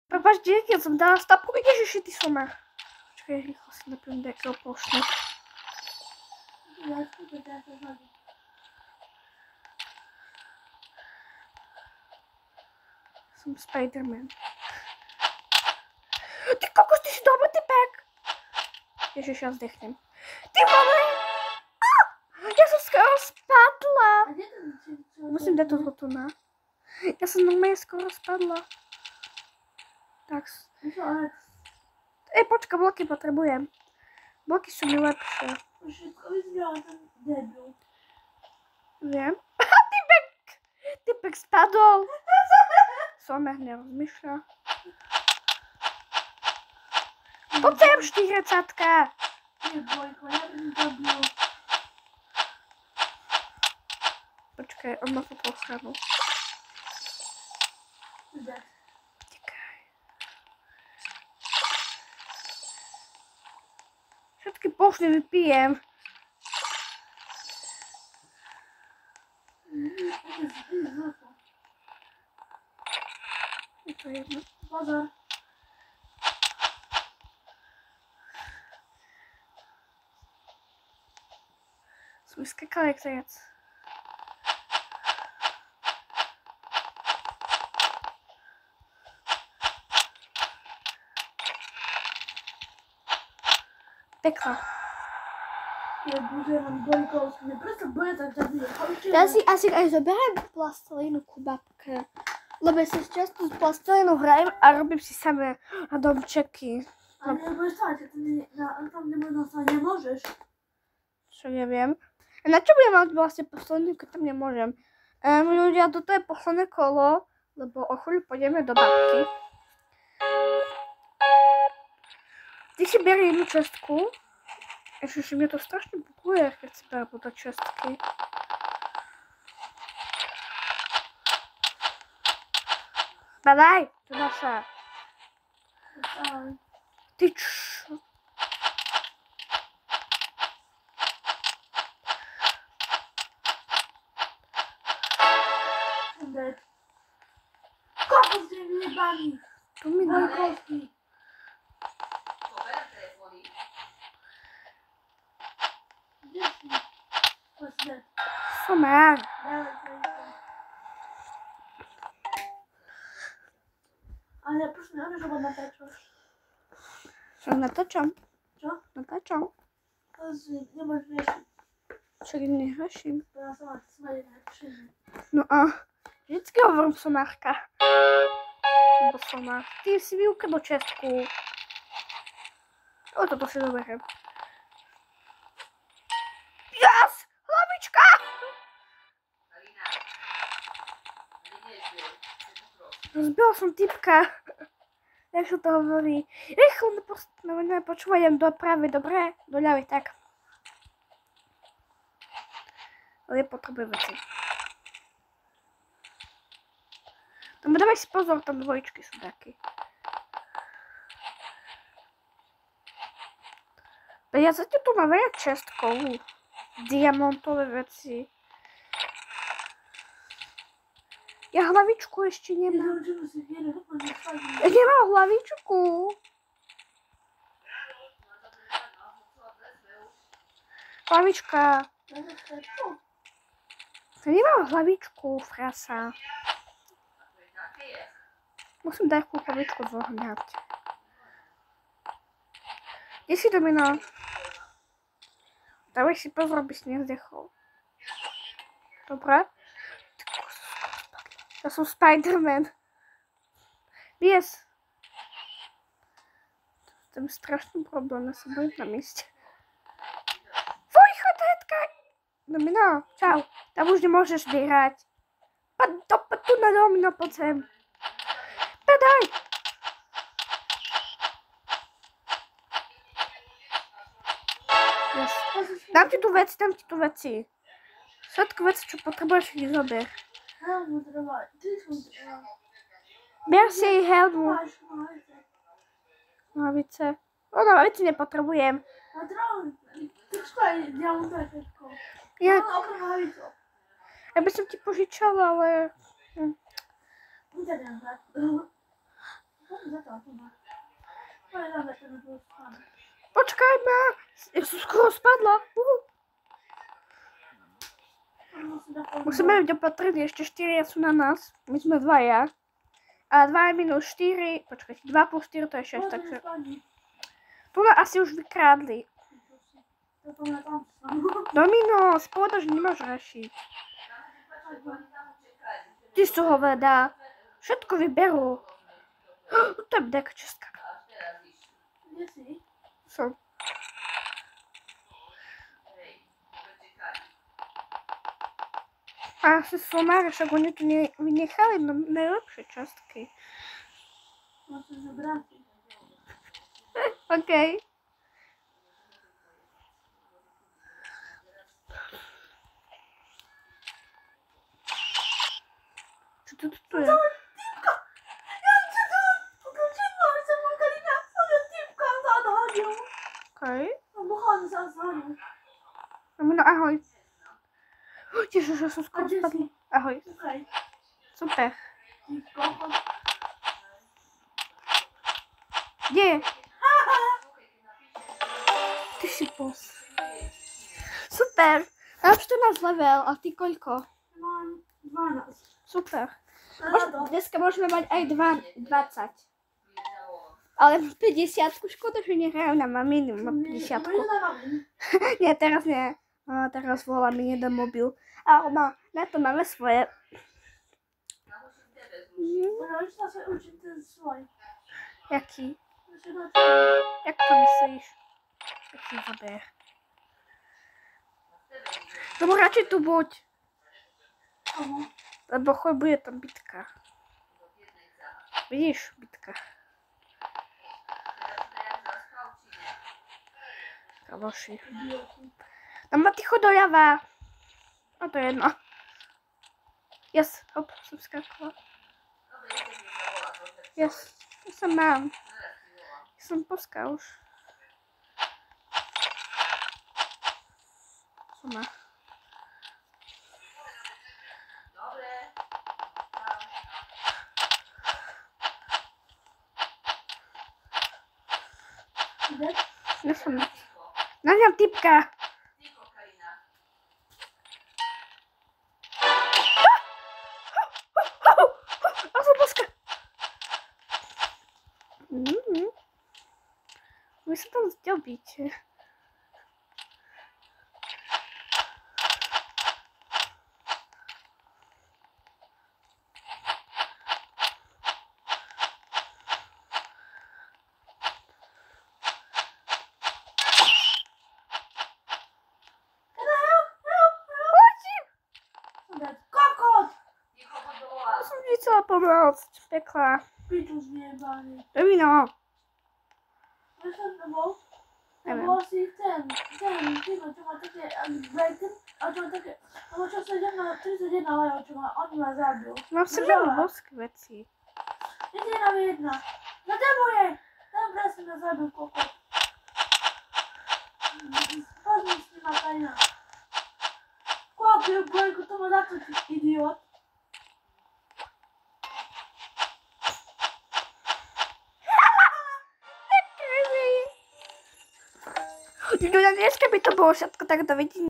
Prepač, keď som dala stopu, ježiši, ty somar. Počkaj, rýchlo si napím dekel pošle. Som Spider-Man. Ty kokos, ty si dobrý typek. Ježiš, ja zdechnem. Ty vole! Ja som skoro spadla. Musím dať toho tu na. Ja som normálne skoro spadla. Tak. Počka, bloky potrebujem. Bloky sú mi lepšie. Všetko vyzerá ten debil. Viem. Typek spadol. Somer nerozmýšľa. Poď sem, štýrecatka. Nie, Bojko, ja by som zabil. Počkaj, on má toto ochranu. Tekaj. Všetky pošly vypijem. Je to jedno. Pozor. Som vyskakala jak zajac. Pekla. Ja budem Bojkovský. Preto bude tak zabiť. Ja si asi aj zoberiem plastelínu ku babke. Lebo si často s plastelínou hrajem a robím si samé domčeky. Ale nebudeš stať, tam nebudeš stať, nemôžeš. Čo neviem. A na čo budem mať vlastne posledný, keď tam nemôžem? Ľudia, toto je posledné kolo, lebo o chvíľu pôjdeme do babky. Ty si beri jednu čestku. Ježiši, mne to strašne bukuje, keď si berú do čestky. Badaj, to je naša. Ty čo? Kokos je vyjebaný. To mi dá. Bojkovský. Kde si? Poď. Somer. Ale proszę, nie wiesz, bo natáčaš. Čo natáčam? Čo? Natáčam. To si nemôžeš riešiť. Však nehraším. Ja som na svoje najlepšie. No a vždycky hovorím somárka. Nebo somár. Ty si výuka do čestku. O, toto si zoberiem. Yes! Hlavička! Zbyla som typka. Jak sa to hovorí? Rýchlo, počúvaj, idem do pravej, dobre? Do ľavej, tak. Ale potrebujem veci. No dávaj si pozor, tam dvojičky sú také. Ja zatiaľ tu mám veľa čestkov. Diamantové veci. Ja hlavičku ešte nemám. Ja nemám hlavičku. Hlavička. Ja nemám hlavičku, frasa. Musím dať hlavičku zohňať. Kde si, Domino? Dávaj si pozor, aby si nezdechol. Dobre? Ja som Spider-Man. Bies. To je strašný problém, ja sa bojím na mieste. Fuj, chodetka! Domino, čau. Tam už nemôžeš vyhrať. Poď tu na Domino, poď sem. Padaj! Yes. Dám ti tu veci. Všetko veci, čo potrebuješ, ich zober. Helmu treba, ty som treba. Ber si helmu. Nohavice. Nohavice nepotrebujem. A treba, ty škaj, ja mu to je všetko. Ja Okrem nohavicu. by som ti požičala, ale... Počkaj ma. Ja som skoro spadla. Musíme byť opatrní, ešte 4 sú na nás. My sme 2. A 2 minus 4, počkajte, 2 plus 4 to je 6, takže... Tu nás asi už vykrádli. Domino, spoda, že nemáš rešiť. Ty sú hoveda. Všetko vyberú. To je bdeka česká. Kde si? Som. A asi somáre, však oni tu vynechali najlepšie častky. Musíš sa vrátiť. Okej. Čo tu je? Typka! Ja chcem to ukončila, chcem Margarina, ale typka zadhodil. Okej. Bohan sa zhodil. No ahoj. Ježiš, ja som skoro A kde spadla. si? Ahoj. Okej. Super. Typka. Kde je? Ty si boss. Super. Mám 14 level, a ty koľko? Mám 12. Super. Rado. Dneska môžeme mať aj 20. Ale 50, škoda, že nehrajú na maminu, mám 50. Nie, teraz nie. Teraz volá mi jeden mobil. Ale na to máme svoje. Už sa učím ten svoj. Jaký? Jak to myslíš? Jaký zaber? Lebo radšej tu buď. Lebo choj, bude tam bitka. Vidíš, bitka. Kamoši. Tam ma ticho doľava. A to je jedno. Yes, hop, som skákala. Yes, to som mám. Som poská už. Som má. Ja som... Na ňa typka. A som poská. Vy sa tam zdobíte. Kokot! Som ti chcela pomôcť. Pekla. Piču zniebali. Domino. Vieš, čo to bol? To Neviem. bol si ten, čo má také bacon, a čo má také, lebo čo sa idem na 31 lejov, čo má, on ma zabil. Mám si veľa boské veci. Ide nám jedna. Na tebo je! Ten presne ma zabil kokot. Pozmi s ním Makarina. Kópiu, Bojku, to má za to, ty idiot. Dneska by to bolo všetko tak dovidenia.